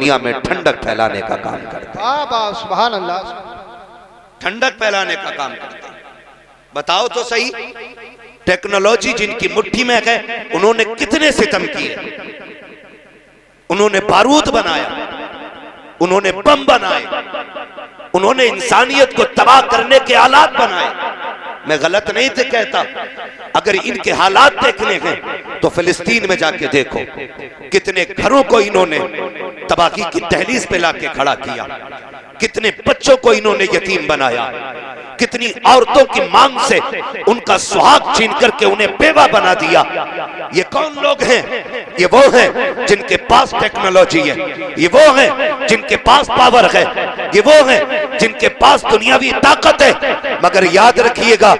दुनिया में ठंडक फैलाने का काम करते हैं। सुभान अल्लाह, ठंडक फैलाने का काम करते हैं। बताओ तो सही, टेक्नोलॉजी जिनकी मुट्ठी में है, उन्होंने कितने सितम किए। उन्होंने बारूद बनाया, उन्होंने बम बनाए, उन्होंने इंसानियत को तबाह करने के आलात बनाए। मैं गलत नहीं थे कहता। अगर इनके हालात देखने हैं तो फिलिस्तीन में जाके देखो, कितने घरों को इन्होंने तबाही की दहलीज पे लाके खड़ा किया, कितने बच्चों को इन्होंने यतीम बनाया, कितनी औरतों की मांग से उनका सुहाग छीन करके उन्हें बेवा बना दिया। ये कौन लोग हैं? ये वो हैं जिनके पास टेक्नोलॉजी है, ये वो हैं जिनके पास पावर है, ये वो हैं जिनके पास दुनियावी ताकत है। मगर याद रखिएगा,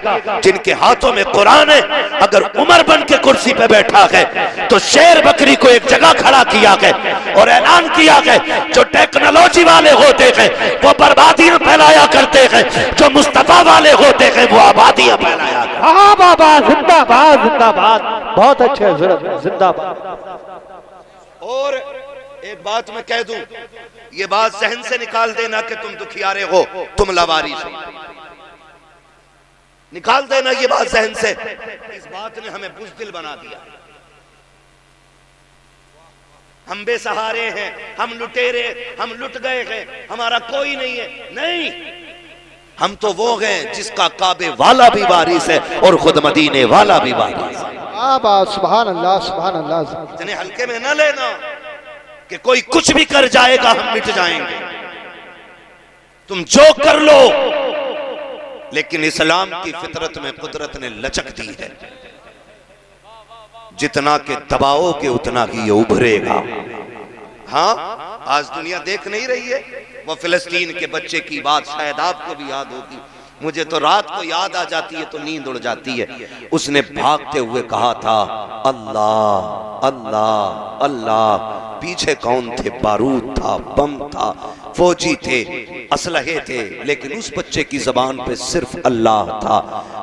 जिनके हाथों में कुरान है, अगर उमर बन के कुर्सी पे बैठा है तो शेर बकरी को एक जगह खड़ा किया गया और ऐलान किया गया, जो टेक्नोलॉजी वाले होते हैं वो बर्बादियां फैलाया करते हैं, जो मुस्तफा वाले होते हैं वो आबादियां फैलाया। हाँ बाबा, जिंदाबाद जिंदाबाद, बहुत अच्छे, जिंदाबाद। और एक बात मैं कह दूं, ये बात जहन से निकाल देना कि तुम दुखियारे हो, तुम लावारिस हो, निकाल देना ये बात जहन से। इस बात ने हमें बुज़दिल बना दिया। हम बेसहारे हैं, हम लुटेरे, हम लुट गए हैं, हमारा कोई नहीं है। नहीं, हम तो वो हैं जिसका काबे वाला भी वारिस है और खुद मदीने वाला भी वारिस है। सुभान अल्लाह, सुभान अल्लाह। इतने हल्के में ना लेना कि कोई कुछ भी कर जाएगा हम मिट जाएंगे। तुम जो कर लो, लेकिन इस्लाम की फितरत में कुदरत ने लचक दी है, जितना के दबाओगे उतना ही ये उभरेगा। हाँ, आज दुनिया देख नहीं रही है वो फिलिस्तीन के बच्चे की बात, शायद आपको भी याद होगी, मुझे तो रात को याद आ जाती है तो नींद उड़ जाती है। उसने भागते हुए कहा था, अल्लाह अल्लाह अल्लाह। पीछे कौन थे? बारूद था, बम था, फौजी थे, असलहे थे, लेकिन उस बच्चे की जबान पे सिर्फ अल्लाह था।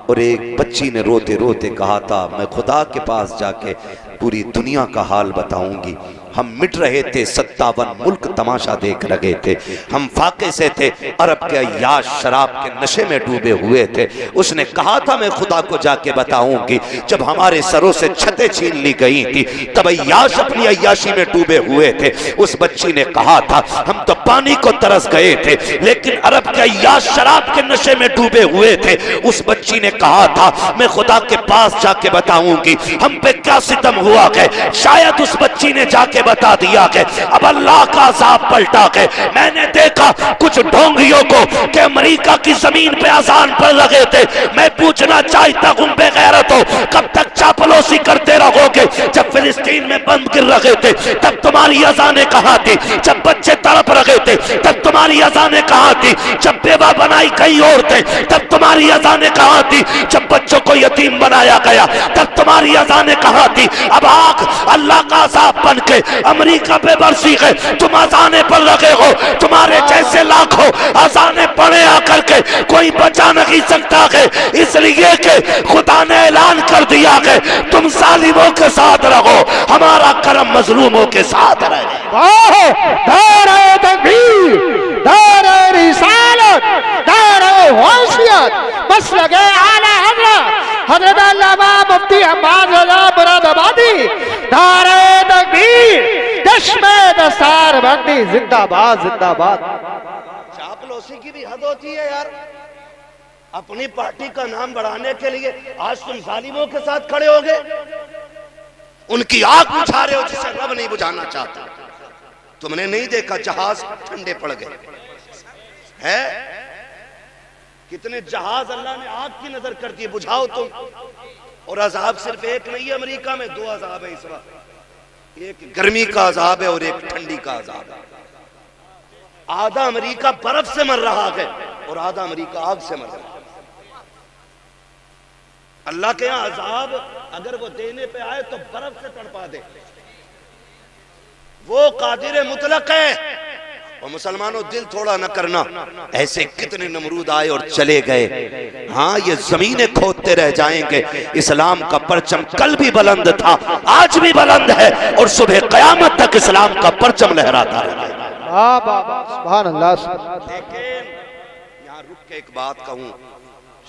और एक बच्ची ने रोते रोते कहा था, मैं खुदा के पास जाके पूरी दुनिया का हाल बताऊंगी। हम मिट रहे थे, 57 मुल्क तमाशा देख रहे थे, हम फाके से थे, अरब के अय्याश शराब के नशे में डूबे हुए थे। उसने कहा था मैं खुदा को जाके बताऊंगी। जब हमारे सरों से छतें छीन ली गई थी तब अय्याश अपनी अय्याशी में डूबे हुए थे। उस बच्ची ने कहा था हम तो पानी को तरस गए थे, लेकिन अरब के अय्याश शराब के नशे में डूबे हुए थे। उस बच्ची ने कहा था मैं खुदा के पास जाके बताऊंगी हम पे क्या सितम हुआ है। शायद उस बच्ची ने जाके बता दिया कि अब अल्लाह का अज़ाब पलटा के मैंने देखा कुछ ढोंगियों को कि अमेरिका की जमीन पे अजान पढ़ रहे थे। मैं पूछना चाहता हूं बेगैरत हो, कब तक चापलूसी करते रहोगे? जब फिलिस्तीन में बम गिर रहे थे तब तुम्हारी अजानें कहां थी? जब बच्चे तड़प रहे थे तब तुम्हारी अजानें कहां थी? जब बेवा बनाई कहीं और थे तब तुम्हारी अजानें कहां थी? जब बच्चों को यतीम बनाया गया तब तुम्हारी अजानें कहां थी? अब आग अल्लाह का अज़ाब बन के अमेरिका पे बरसी है, तुम अजाने पढ़ रहे हो। तुम्हारे जैसे लाखों अजाने पढ़े आकर के कोई बचा नहीं सकता है, इसलिए कि खुदा ने ऐलान कर दिया है तुम जालिमों के साथ रहो, हमारा करम मजलूमों के साथ रहे। दारे तकबीर, दारे रिसालत, दारे हैसियत, बस लगे आला हज़रत अल्लामा मुफ्ती अब्बास रज़ा मुरादाबादी, दारे तकबीर, चश्मे दस्तार बंदी, जिंदाबाद जिंदाबाद। चापलूसी की भी हद होती है यार। अपनी पार्टी का नाम बढ़ाने के लिए आज तुम जालिमों के साथ खड़े हो गए, उनकी आग बुझा रहे हो जिसे रब नहीं बुझाना चाहता। तुमने नहीं देखा जहाज ठंडे पड़ गए है? कितने जहाज अल्लाह ने आग की नजर कर दी, बुझाओ तुम। और अजाब सिर्फ एक नहीं है, अमेरिका में 2 अजाब है इस वक्त, एक गर्मी का अजाब है और एक ठंडी का अजाब है। आधा अमेरिका बर्फ से मर रहा है और आधा अमेरिका आग से मर रहा है। अल्लाह के यहां अजाब अगर वो देने पे आए तो बर्फ से तड़पा दे, वो कादिर मुतलक है। और मुसलमानों दिल थोड़ा न करना, ऐसे कितने नमरूद आए और चले गए। हाँ, ये जमीनें खोदते रह जाएंगे। इस्लाम का परचम कल भी बुलंद था, आज भी बुलंद है और सुबह कयामत तक इस्लाम का परचम लहराता रहेगा। हाँ बाबा सुभान अल्लाह। लेकिन यहाँ रुक के एक बात कहूं,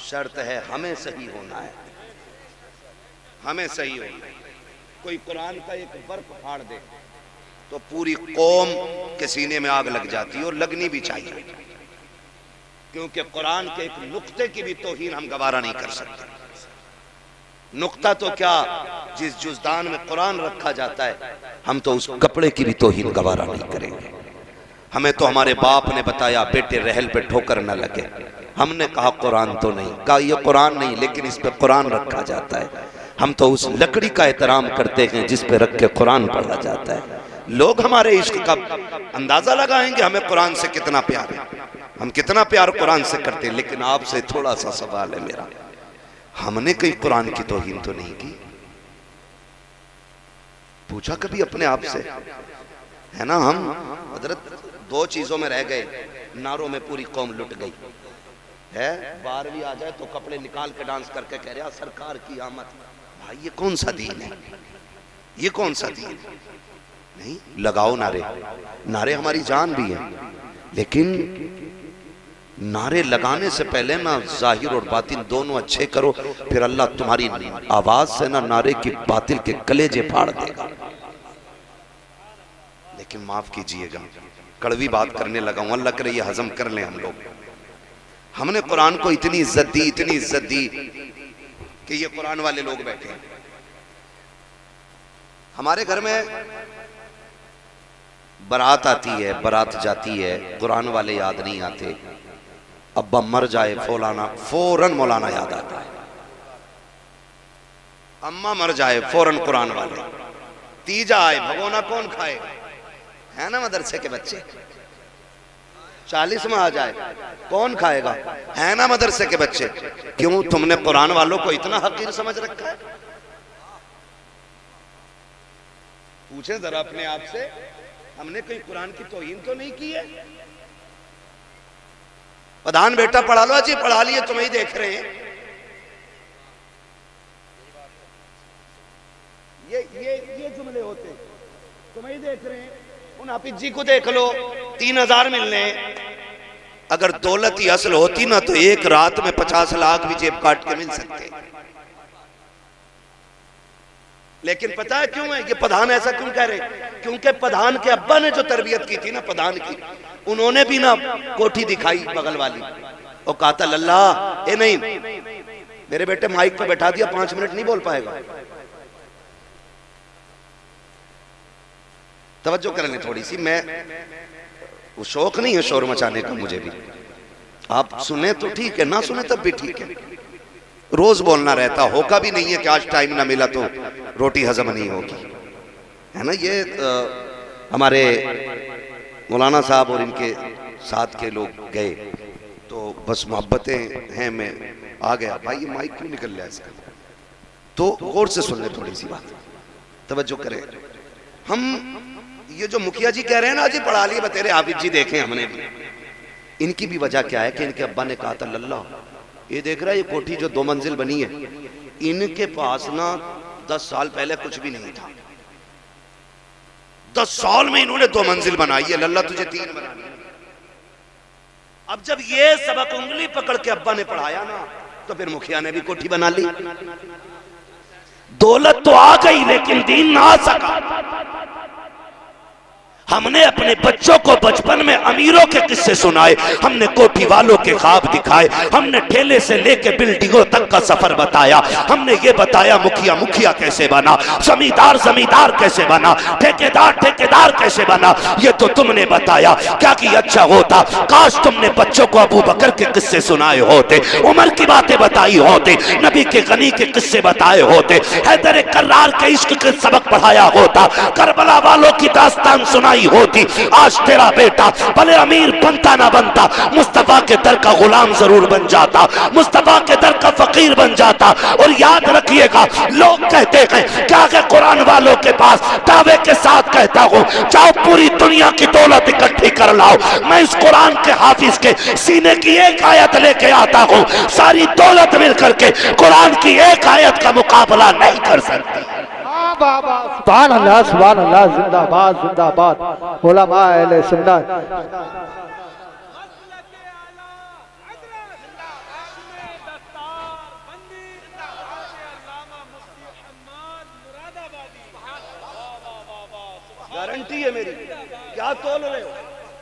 शर्त है हमें सही होना है, हमें सही होना है। कोई कुरान का एक बर्फ फाड़ दे तो पूरी कौम के सीने में आग लग जाती है, और लगनी भी चाहिए, क्योंकि कुरान के एक नुक्ते की भी तौहीन हम गवारा नहीं कर सकते। नुक्ता तो क्या, जिस जुज़दान में कुरान रखा जाता है, हम तो उस कपड़े की भी तौहीन गवारा नहीं करेंगे। हमें तो हमारे बाप ने बताया बेटे रहल पे ठोकर न लगे, हमने कहा कुरान तो नहीं, कहा ये कुरान नहीं लेकिन इस पे कुरान रखा जाता है। हम तो उस लकड़ी का एहतराम करते हैं जिस पे रख के कुरान पढ़ा जाता है। लोग हमारे इश्क का अंदाजा लगाएंगे हमें कुरान से कितना प्यार है, हम कितना प्यार कुरान से करते हैं। लेकिन आपसे थोड़ा सा सवाल है मेरा, हमने कहीं कुरान की तौहीन तो नहीं की? पूछा कभी अपने आप से? है ना, हम हजरत दो चीजों में रह गए, नारों में पूरी कौम लुट गई है। 12वीं आ जाए तो कपड़े निकाल के डांस करके कह रहा सरकार की आमद। भाई ये कौन सा दीन है, ये कौन सा दीन है? नहीं, लगाओ नारे, नारे हमारी जान भी है, लेकिन नारे लगाने से पहले ना जाहिर और बातिन दोनों अच्छे करो, फिर अल्लाह तुम्हारी आवाज से ना नारे की बातिल के कलेजे फाड़ देगा। लेकिन माफ कीजिएगा, कड़वी बात करने लगा हूं, अल्लाह करे ये हजम कर ले हम लोग। हमने कुरान को इतनी इज्जत दी, इतनी इज्जत दी कि ये कुरान वाले लोग बैठे हैं। हमारे घर में बारात आती है, बारात जाती है, कुरान वाले याद नहीं आते। अब्बा मर जाए फौरन मौलाना याद आता है, अम्मा मर जाए फौरन कुरान वाले, तीजा आए भगोना कौन खाएगा, है ना मदरसे के बच्चे। 40 में आ जाए कौन खाएगा, है ना मदरसे के बच्चे। क्यों तुमने कुरान वालों को इतना हकीर समझ रखा है? पूछे जरा अपने आप से, हमने कहीं कुरान की तौहीन तो नहीं की है? प्रधान बेटा पढ़ा लो जी, पढ़ा लिए, तुम्हें ही देख रहे हैं। ये जुमले होते, तुम्हें ही देख रहे हैं। उन हाफिज जी को देख लो, 3000 मिलने। अगर दौलत ही असल होती ना तो एक रात में 50 लाख भी जेब काट के मिल सकते। लेकिन पता है क्यों है ये प्रधान ऐसा क्यों कह रहे? क्योंकि प्रधान के अब्बा ने जो तरबियत की थी ना प्रधान की, उन्होंने भी ना कोठी दिखाई बगल वाली और कहा था लल्ला ए नहीं, मेरे बेटे माइक पे बैठा दिया, 5 मिनट नहीं बोल पाएगा। तवज्जो कर लें थोड़ी सी, मैं वो शौक नहीं है शोर मचाने का मुझे भी, आप सुने तो ठीक है, ना सुने तब भी ठीक है। रोज बोलना रहता, होगा भी नहीं है कि आज टाइम ना मिला तो रोटी हजम नहीं होगी, है ना। ये हमारे मौलाना साहब और इनके साथ के लोग गए तो बस मोहब्बतें हैं, मैं आ गया। भाई ये माइक क्यों निकल रहा है इसका? तो गौर से सुन ले थोड़ी सी बात, तवज्जो करें। हम ये जो मुखिया जी कह रहे हैं ना जी पढ़ा लिए बतेरे हाफिज जी, देखे हमने भी, इनकी भी वजह क्या है कि इनके अब्बा ने कहा था लल्ला ये देख रहा है ये कोठी जो 2 मंजिल बनी है, इनके पास ना 10 साल पहले कुछ भी नहीं था, 10 साल में इन्होंने 2 मंजिल बनाई है, लल्ला तुझे 3 बनानी है। अब जब ये सबक उंगली पकड़ के अब्बा ने पढ़ाया ना तो फिर मुखिया ने भी कोठी बना ली। दौलत तो आ गई लेकिन दीन ना आ सका। हमने अपने बच्चों को बचपन में अमीरों के किस्से सुनाए, हमने कोठी वालों के ख्वाब दिखाए, हमने ठेले से लेके बिल्डिंगों तक का सफर बताया, हमने ये बताया मुखिया मुखिया कैसे बना, जमींदार जमींदार कैसे बना, ठेकेदार ठेकेदार कैसे बना, ये तो तुमने बताया। क्या कि अच्छा होता काश तुमने बच्चों को अबू बकर के किस्से सुनाए होते, उमर की बातें बताई होते, नबी के गनी के किस्से बताए होते, हैदर कर्रार के इश्क के सबक पढ़ाया होता, करबला वालों की दास्तान सुनाई होती। आज तेरा बेटा भले अमीर बनता ना बनता, मुस्तफा के दर का गुलाम जरूर बन जाता, मुस्तफा के दर का फकीर बन जाता। और याद रखिएगा लोग कहते हैं क्या कि कुरान वालों के पास दावे के साथ कहता हूं जाओ पूरी दुनिया की दौलत इकट्ठी कर लाओ, मैं इस कुरान के हाफिज के सीने की एक आयत लेके आता हूं, सारी दौलत मिलकर के कुरान की एक आयत का मुकाबला नहीं कर सकती। सुभान अल्लाह जिंदाबाद जिंदाबाद उलमा अहले सुन्नत। गारंटी है मेरी। क्या तोल रहे हो,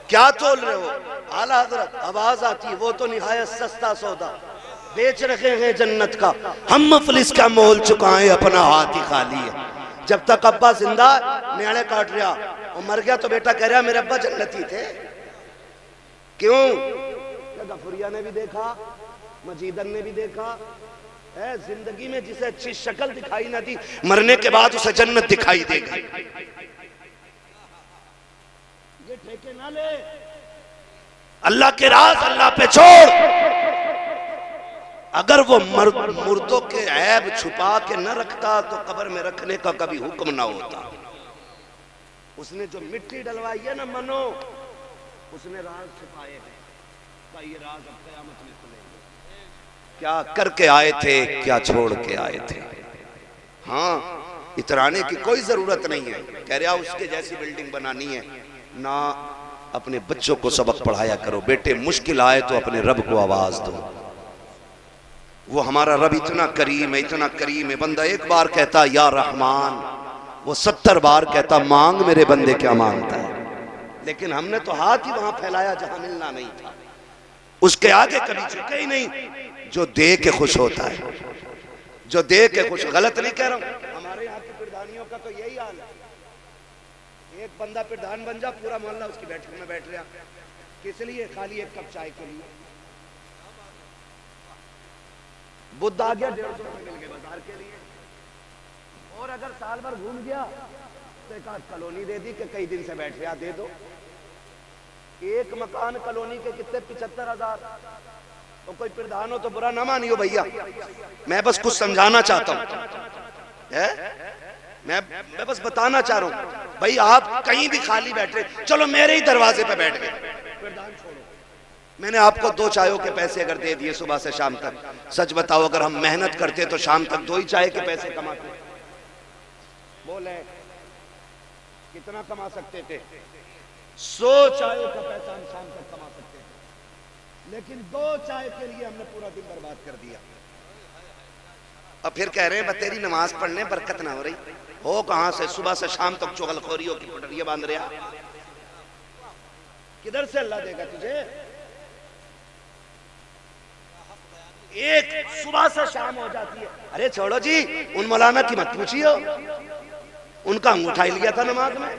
क्या तोल रहे हो? आला हजरत आवाज आती है, वो तो निहायत सस्ता सौदा बेच रखे हैं जन्नत का, हम मुफलिस का मोल चुकाएं, अपना हाथ ही खाली है। जब तक अब्बा जिंदा न्याणे काट रहा, और मर गया तो बेटा कह रहा मेरे अब्बा जन्नती थे। क्यों? गफुरिया ने भी देखा, मजीदन ने भी देखा है, जिंदगी में जिसे अच्छी शक्ल दिखाई ना दी, मरने के बाद उसे जन्नत दिखाई देगी। ये ठेके ना ले, अल्लाह के राज अल्लाह पे छोड़। अगर वो मुर्दों के ऐब छुपा के न रखता तो कब्र में रखने का कभी हुक्म ना होता। उसने जो मिट्टी डलवाई है ना मनो, उसने राज छुपाए हैं, ये राज अब क़यामत में खुलेंगे। क्या करके आए थे, क्या छोड़ के आए थे। हाँ, इतराने की कोई जरूरत नहीं है। कह रहा उसके जैसी बिल्डिंग बनानी है ना, अपने बच्चों को सबक पढ़ाया करो। बेटे मुश्किल आए तो अपने रब को आवाज दो। वो हमारा रब इतना करीम है, इतना करीम है। बंदा एक बार कहता या रहमान, वो 70 बार कहता मांग मेरे बंदे क्या मांगता है। लेकिन हमने तो हाथ ही वहां फैलाया जहां मिलना नहीं था, उसके आगे कभी झुके ही नहीं। जो दे के खुश होता है, जो दे के खुश, गलत नहीं कह रहा हूं। हमारे यहाँ की प्रधानियों का तो यही हाल है। एक बंदा प्रधान बन जा, पूरा मोहल्ला उसकी बैठक में बैठ रहा, किस लिए? खाली एक कप चाय के लिए। बुद्ध आ गया, 150 रुपए मिल गए बाजार के लिए। और अगर साल भर घूम गया तो एक आध कॉलोनी दे दी कि कई दिन से बैठ रहा, दे दो। एक मकान कॉलोनी के कितने? 75,000। तो कोई प्रधान हो तो बुरा ना मानियो भैया, मैं बस कुछ समझाना चाहता हूं। मैं बस बताना चाह रहा हूं भाई, आप कहीं भी खाली बैठे, चलो मेरे ही दरवाजे पे बैठ गए, प्रधान छोड़ो। मैंने आपको 2 चायों के पैसे अगर दे दिए सुबह से शाम तक, सच बताओ अगर हम मेहनत करते तो शाम तक 2 ही चाय के पैसे कमाते। बोले कितना कमा सकते थे? 100 चायों का पैसा हम शाम तक कमा सकते थे, लेकिन 2 चाय के लिए हमने पूरा दिन बर्बाद कर दिया। अब फिर कह रहे हैं तेरी नमाज पढ़ने बरकत ना हो रही। हो कहां से? सुबह से शाम तक चुगलखोरियों की पटरियां बांध रहा, किधर से अल्लाह देगा तुझे? एक सुबह से शाम हो जाती है। अरे छोड़ो जी, उन मौलाना की मत पूछियो, उनका अंगूठा ही लिया था नमाज में,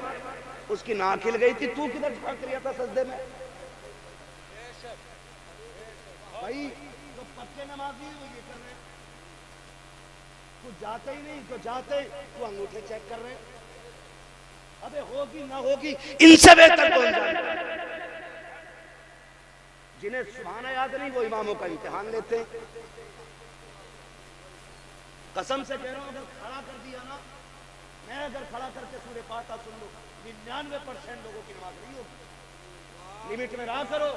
उसकी नाक हिल गई थी, तू किधर झांक लिया था सजदे में? भाई तो पक्के नमाजी वो ये कर रहे, कुछ जाते ही नहीं, तो जाते वो अंगूठे चेक कर रहे। अबे होगी ना होगी, इनसे बेहतर कौन जानता? जिन्हें सुभान याद नहीं वो इमामों का इम्तिहान लेते हैं। कसम से कह रहा हूं, अगर खड़ा कर दिया ना, मैं अगर खड़ा करके सूरे फातिहा सुन लूं, 99% लोगों की नमाज नहीं होगी। लिमिट में रहा करो।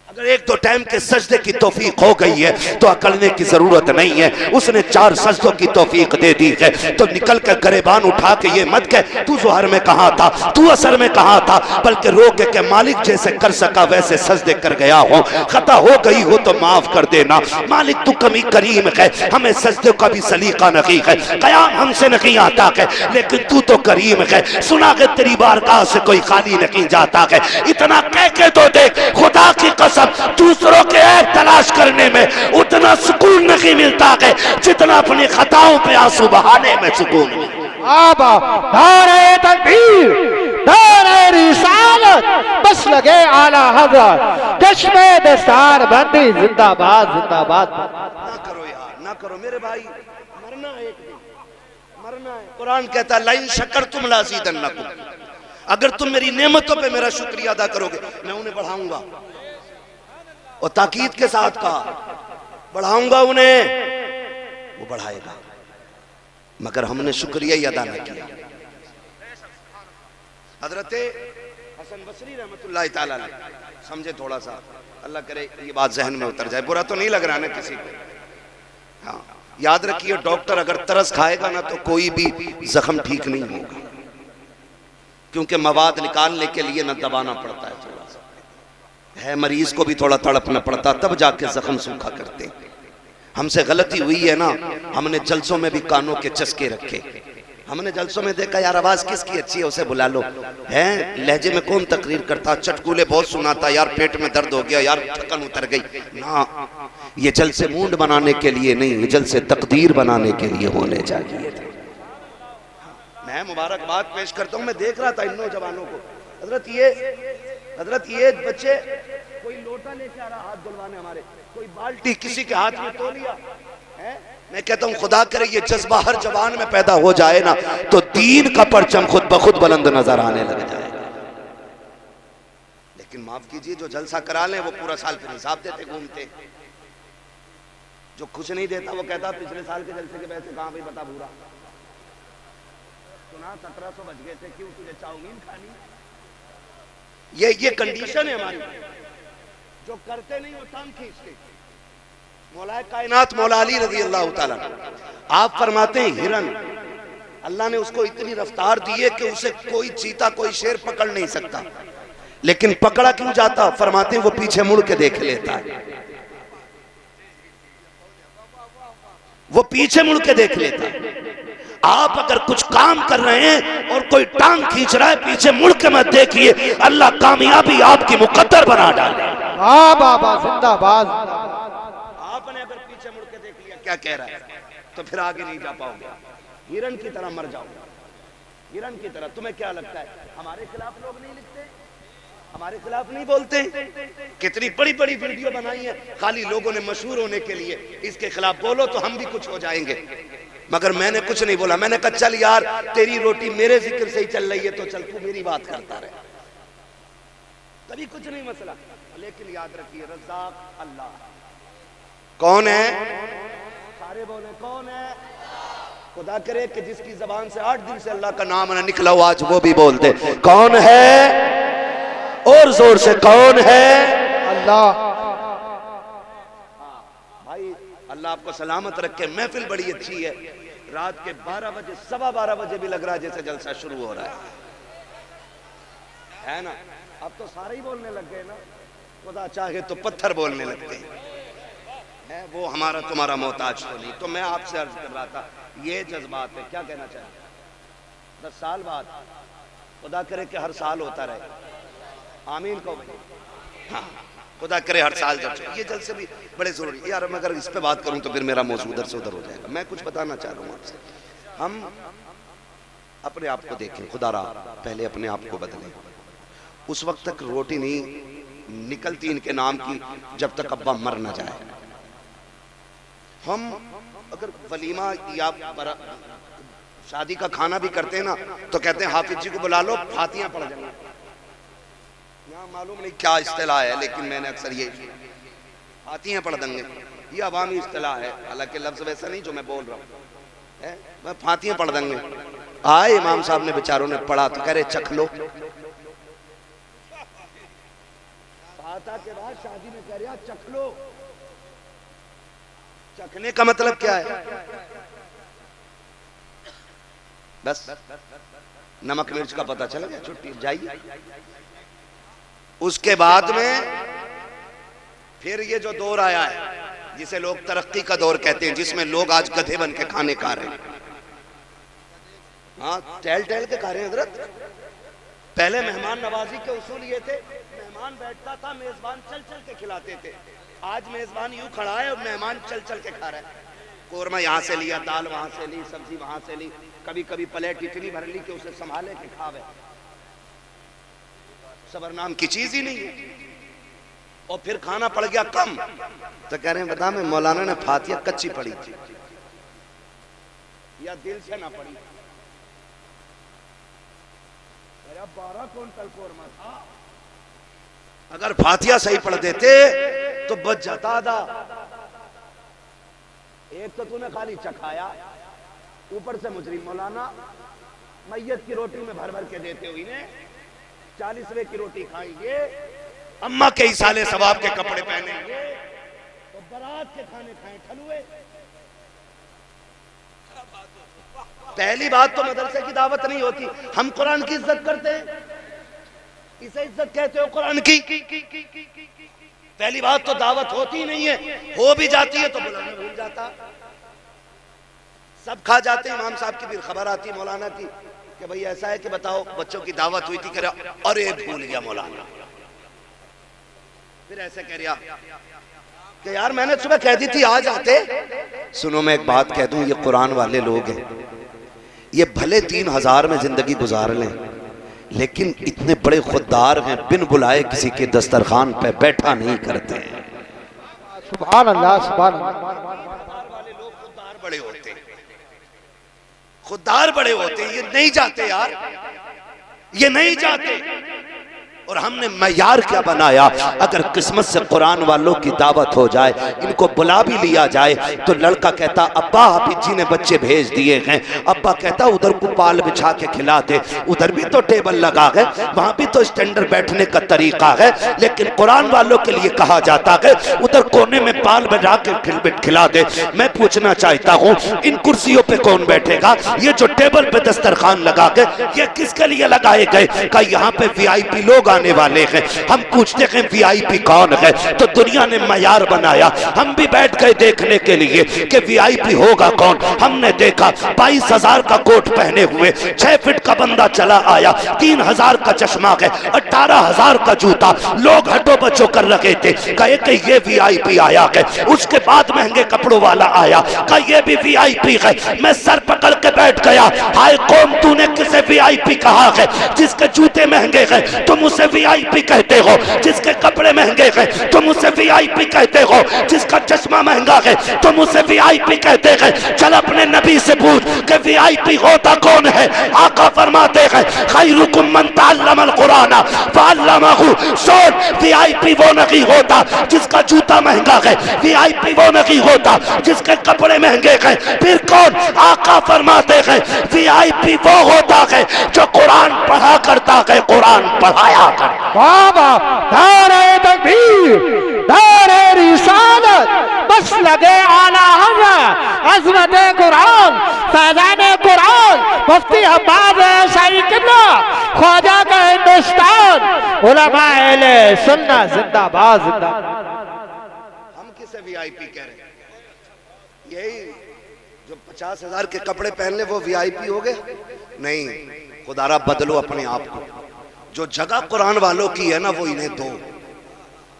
अगर 1-2 टाइम के सजदे की तौफीक हो गई है तो अकड़ने की जरूरत नहीं है। उसने 4 सजदों की तौफीक दे दी है तो निकल कर गरेबान उठा के ये मत कह तू ज़ोहर में कहा था, तू असर में कहा था, बल्कि रो के मालिक जैसे कर सका वैसे सजदे कर गया हो। खता हो गई हो तो माफ कर देना मालिक, तू कमी करीम है, हमें सजदे का भी सलीका नहीं है, कयाम हमसे नहीं आता है, लेकिन तू तो करीम है, सुना के तेरी बारगाह से कोई खाली नहीं जाता है। इतना कह के तो देख, खुदा की कसम दूसरों के ऐब तलाश करने में उतना सुकून नहीं मिलता है जितना अपनी खताओं पे आंसू बहाने में सुकून मिलता। आबा नारे तकबीर, नारे रिसालत, बस लगे आला हज़रत, चश्मे दस्तार बंदी जिंदाबाद जिंदाबाद। ना करो यार, ना करो मेरे भाई, मरना है एक दिन, मरना है। कुरान कहता लाइन शक्कर तुम लाज़ीदन्नकुम, अगर तुम मेरी नेमतों पे मेरा शुक्रिया अदा करोगे मैं उन्हें बढ़ाऊंगा। और ताकीद के साथ कहा बढ़ाऊंगा उन्हें, वो बढ़ाएगा, मगर हमने शुक्रिया ही अदा न किया। हजरत हसन बसरी रहमतुल्लाह ताला अलैह, समझे थोड़ा सा, अल्लाह करे ये बात जहन में उतर जाए, बुरा तो नहीं लग रहा ना किसी को। हाँ, याद रखिए, डॉक्टर अगर तरस खाएगा ना तो कोई भी जख्म ठीक नहीं होगा, क्योंकि मवाद निकालने के लिए ना दबाना पड़ता है, थोड़ा सा है, मरीज को भी थोड़ा तड़पना पड़ता, तब जाके जख्म सूखा करते हैं। हमसे गलती हुई है ना, हमने जलसों में भी कानों के चस्के रखे, हमने जलसों में देखा यार आवाज किसकी अच्छी है उसे बुला लो, है लहजे में कौन तकरीर करता, चटकूले बहुत सुनाता, यार पेट में दर्द हो गया, यार थकन उतर गई ना। ये जलसे मूड बनाने के लिए नहीं, ये जलसे तकदीर बनाने के लिए होने चाहिए थे। मैं मुबारकबाद पेश करता हूँ, मैं देख रहा था इन नौजवानों को, हजरत ये बच्चे, कोई लोटा लेके आ रहा हाथ धुलवाने, हमारे कोई बाल्टी, किसी के हाथ में तौलिया है। मैं कहता हूँ खुदा करे ये जज्बा हर जवान में पैदा हो जाए ना, तो दीन का परचम खुद ब खुद बुलंद नजर आने लग जाएगा। लेकिन माफ कीजिए, जो जलसा करा लें वो पूरा साल फिर हिसाब देते घूमते, जो कुछ नहीं देता वो कहता पिछले साल के जलसे के पैसे कहाँ भाई बता भूरा, सुना 1700 बच गए थे, क्यों तुझे चाउमीन खानी। ये कंडीशन है हमारी, जो करते नहीं वो टांग खींचते। मौलाए कायनात मौला अली रज़ी अल्लाह ताला, आप फरमाते हैं हिरन, अल्लाह ने उसको इतनी रफ्तार दी है कि उसे कोई चीता कोई शेर पकड़ नहीं सकता, लेकिन पकड़ा क्यों जाता, फरमाते हैं वो पीछे मुड़ के देख लेता है, वो पीछे मुड़ के देख लेता है। आप अगर कुछ काम कर रहे हैं और कोई टांग खींच रहा है, पीछे मुड़ के मत देखिए, अल्लाह कामयाबी आपकी मुकद्दर बना डाले। वाह बाबा जिंदाबाद। आपने अगर पीछे मुड़ के देख लिया क्या कह रहा है, तो फिर आगे नहीं जा पाओगे, हिरन की तरह मर जाओगे, हिरन की तरह। तुम्हें क्या लगता है हमारे खिलाफ लोग नहीं लिखते, हमारे खिलाफ नहीं बोलते? कितनी बड़ी बड़ी वीडियो बनाई है खाली लोगों ने मशहूर होने के लिए, इसके खिलाफ बोलो तो हम भी कुछ हो जाएंगे। मगर मैंने कुछ नहीं बोला, मैंने कहा चल यार तेरी रोटी मेरे जिक्र से ही चल रही है, तो चल तू मेरी बात करता रहे, तभी कुछ नहीं मसला। लेकिन याद रखिए रज़्ज़ाक़ अल्लाह। कौन है? सारे बोले कौन है? खुदा करे कि जिसकी जबान से 8 दिन से अल्लाह का नाम ना निकला हो, आज वो भी बोलते कौन है, और जोर से कौन है? अल्लाह। भाई अल्लाह आपको सलामत रखे। महफिल बड़ी अच्छी है, रात के 12 बजे 12:15 बजे भी लग रहा है जैसे जलसा शुरू हो रहा है ना। अब तो सारे ही बोलने लग गए ना, खुदा चाहे तो पत्थर बोलने लगते हैं, वो हमारा तुम्हारा मोहताज तो नहीं। तो मैं आपसे अर्ज कर रहा था, ये जज्बात है, क्या कहना चाहिए 10 साल बाद, खुदा करे कि हर साल होता रहे, आमीन को। हाँ खुदा करे हर साल ये जलसे भी बड़े जरूरी यार। मैं अगर इस पे बात करूं तो फिर मेरा मौजूद उधर से उधर हो जाएगा। मैं कुछ बताना चाह रहा हूँ आपसे, हम अपने आप को देखें, खुदा रहा पहले अपने आप को बदलें। उस वक्त तक रोटी नहीं निकलती इनके नाम की जब तक अब्बा मर ना जाए। हम अगर वलीमा या शादी का खाना भी करते हैं ना, तो कहते हैं हाफिज जी को बुला लो, फातियां पढ़ जाएंगे। यहाँ मालूम नहीं क्या इस्तिलाह है, लेकिन मैंने अक्सर ये फातियां पढ़ देंगे, ये अवामी इस्तिलाह है, हालांकि लफ्ज वैसा नहीं जो मैं बोल रहा हूँ, मैं फातियां पढ़ देंगे। आए इमाम साहब ने बेचारों ने पढ़ा तो कह रहे चख लो, के बाद शादी में कह रहा चख लो। चखने का मतलब क्या है? बस नमक मिर्च का पता चल गया, छुट्टी जाइए। उसके बाद में फिर ये जो दौर आया है जिसे लोग तरक्की का दौर कहते हैं, जिसमें लोग आज गधे बन के खाने खा रहे हैं। हाँ टहल टहल के खा रहे हैं हजरत। पहले मेहमान नवाजी के उसूल ये थे, मेहमान बैठता था, मेजबान चल चल के खिलाते थे। आज मेजबान यूं खड़ा है और मेहमान चल चल के खा रहा है। कोरमा यहाँ से लिया, दाल वहां से ली, सब्जी वहां से ली, कभी कभी प्लेट इतनी भर ली कि उसे संभाले के खावे। सबर नाम की चीज ही नहीं है। और फिर खाना पड़ गया कम तो कह रहे हैं बता मैं मौलाना ने फातिया कच्ची पढ़ी थी या दिल से ना पढ़ी। 12 क्विंटल कोरमा था, अगर फातिया सही पढ़ देते तो बच जाता आधा। एक तो तूने खाली चखाया, ऊपर से मुजरिम मौलाना मैयत की रोटी में भर भर के देते हुए ने 40वें की रोटी खाएंगे, अम्मा के इसाले सवाब के कपड़े पहनेंगे, तो बारात के खाने खाए ठलुए। पहली बात तो मदरसे की दावत नहीं होती। हम कुरान की इज्जत करते हैं, इसे इज्जत कहते हो कुरान की? पहली बात तो दावत होती नहीं है, हो भी जाती है तो बुलाना भूल जाता। सब खा जाते। इमाम साहब की भी खबर आती मौलाना की कि भाई ऐसा है कि बताओ बच्चों की दावत हुई थी, कह रहा अरे भूल गया मौलाना। फिर ऐसे कह रहा कि यार मैंने सुबह कह दी थी आ जाते। सुनो मैं एक बात कह दूं, ये कुरान वाले लोग हैं, ये भले 3000 में जिंदगी गुजार लें, लेकिन इतने बड़े खुददार हैं, बिन बुलाए किसी के दस्तरखान पे बैठा नहीं करते हैं। सुभान अल्लाह, सुभान अल्लाह। वाले लोग खुददार बड़े होते हैं, खुददार बड़े होते हैं। ये नहीं जाते यार, ये नहीं जाते। और हमने मयार क्या बनाया? अगर किस्मत से कुरान वालों की दावत हो जाए, इनको बुला भी लिया जाए, तो लड़का कहता अब्बा हाफिज जी ने बच्चे भेज दिए हैं, अब्बा कहता उधर को पाल बिछा के खिला दे, उधर भी तो टेबल लगा है, वहां भी तो स्टैंडर्ड बैठने का तरीका है, लेकिन कुरान वालों के लिए कहा जाता है उधर कोने में पाल बिछा के खिला दे। मैं पूछना चाहता हूँ इन कुर्सियों पे कौन बैठेगा? ये जो टेबल पे दस्तरखान लगा के ये किसके लिए लगाए गए? का यहाँ पे VIP लोग आने वाले हैं। हम पूछते हैं VIP कौन है, तो दुनिया ने मयार बनाया। हम भी बैठ गए देखने के लिए कि VIP होगा कौन। हमने देखा 22,000 का कोट पहने हुए 6 फीट का बंदा चला आया, 3,000 का चश्मा है, 18,000 का जूता। लोग हटो बचो कर रखे थे, कहे कि ये VIP आया है। उसके बाद महंगे कपड़ों वाला आया, कहा ये भी VIP है। मैं सर पकड़ के बैठ गया, हाय कौन तूने किसे VIP कहा है? जिसके जूते महंगे हैं तुम उसे VIP कहते हो, जिसके कपड़े महंगे हैं तुम उसे VIP कहते हो, जिसका चश्मा महंगा है तुम उसे VIP कहते हैं। चल अपने नबी से पूछ कि VIP होता कौन है? आका फरमाते हैं खैरुकुम मन तअल्लमल कुरान वअल्लमहु। सुन, VIP वो नहीं होता जिसका जूता महंगा है, VIP वो नहीं होता जिसके कपड़े महंगे हैं। फिर कौन? आका फरमाते हैं VIP वो होता है जो कुरान पढ़ा करता है, कुरान पढ़ाया करता। बाबा नारे तकबीर, नारे रिसालत, बस लगे आला हज़रत अज़मत कुरान, फैज़ान कुरान, मुफ्ती अब्बास शाही किबला, ख्वाजा का हिंदुस्तान, उलमा अहले सुन्नत जिंदाबाद जिंदाबाद। हम किसे VIP कह रहे हैं? यही जो 50,000 के कपड़े पहन ले वो VIP हो गए? नहीं, खुदारा बदलो अपने आप को। जो जगह कुरान वालों की है ना वो इन्हें दो।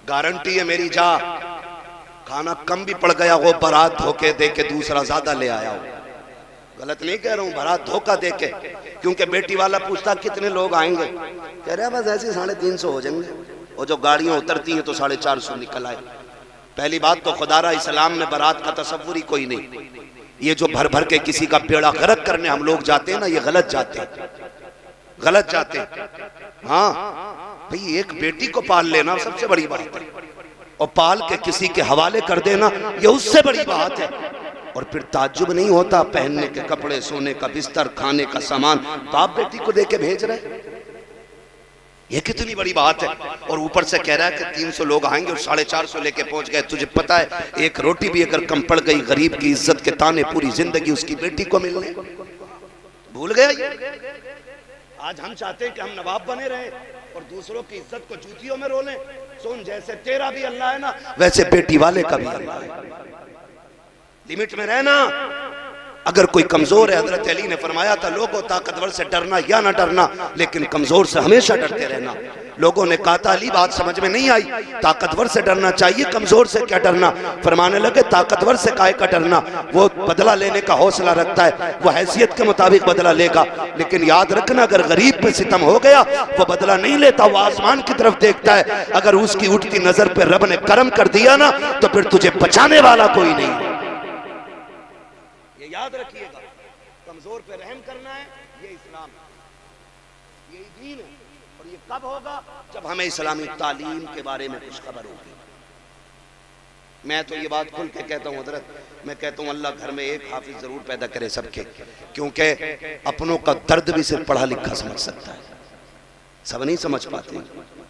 गारंटी है मेरी, जा खाना कम भी पड़ गया हो, बारात धोखे दे के दूसरा ज्यादा ले आया हो। गलत नहीं कह रहा हूँ, बारात धोखा दे के। क्योंकि बेटी वाला पूछता कितने लोग आएंगे, कह रहे बस ऐसे 350 हो जाएंगे, और जो गाड़ियां उतरती हैं तो 450 निकल आए। पहली बात तो खुदारा इस्लाम में बारात का तसव्वुर ही कोई नहीं। ये जो भर भर के किसी का बेड़ा गर्क करने हम लोग जाते हैं ना, ये गलत जाते हैं, गलत जाते हैं। हाँ भाई, एक बेटी को पाल लेना सबसे बड़ी बात है, और पाल के किसी के हवाले कर देना ये उससे बड़ी बात है। और फिर ताज्जुब नहीं होता, पहनने के कपड़े, सोने का बिस्तर, खाने का सामान बाप बेटी को दे के भेज रहे, ये कितनी बड़ी बात है। और ऊपर से कह रहा है कि 300 लोग आएंगे और 450 लेके पहुंच गए। तुझे पता है एक रोटी भी अगर कम पड़ गई, गरीब की इज्जत के ताने पूरी जिंदगी उसकी बेटी को मिलने। भूल गया ये? आज हम चाहते हैं कि हम नवाब बने रहे और दूसरों की इज्जत को जूतियों में रोलें। सुन, जैसे तेरा भी अल्लाह है ना, वैसे बेटी वाले का भी अल्लाह है। लिमिट में रहना। अगर कोई कमजोर है, हजरत अली ने फरमाया था लोगों ताकतवर से डरना या ना डरना, लेकिन कमजोर से हमेशा डरते रहना। लोगों ने कहा था अली बात समझ में नहीं आई, ताकतवर से डरना चाहिए, कमजोर से क्या डरना? फरमाने लगे ताकतवर से काहे का डरना, वो बदला लेने का हौसला रखता है, वो हैसियत के मुताबिक बदला लेगा। लेकिन याद रखना अगर गरीब पे सितम हो गया वो बदला नहीं लेता, वो आसमान की तरफ देखता है। अगर उसकी उठती नजर पे रब ने करम कर दिया ना तो फिर तुझे बचाने वाला कोई नहीं। याद रखिएगा, कमजोर पे रहम करना है, ये इस्लाम, यही दीन है। और ये कब होगा? जब हमें इस्लामी तालीम के बारे में कुछ खबर होगी। मैं तो ये बात खुल के कहता हूँ हजरत, मैं कहता हूँ अल्लाह घर में एक हाफिज जरूर पैदा करे सबके, क्योंकि अपनों का दर्द भी सिर्फ पढ़ा लिखा समझ सकता है, सब नहीं समझ पाते।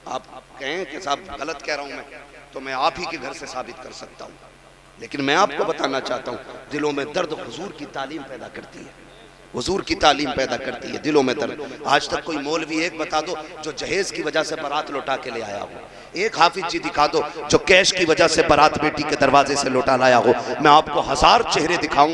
आप कहें कि साहब गलत कह रहा हूं मैं, तो मैं आप ही के घर से साबित कर सकता हूँ। लेकिन मैं आपको बताना चाहता हूँ, दिलों में दर्द हुजूर की तालीम पैदा करती है, हुजूर की तालीम पैदा करती है दिलों में दर्द। आज तक कोई मौलवी एक बता दो जो जहेज की वजह से बारात लौटा के ले आया हो, एक हाफिज जी दिखा दो जो कैश की वजह से बारात बेटी के दरवाजे से लौटा लाया हो। मैं आपको 1000 चेहरे दिखाऊंगा।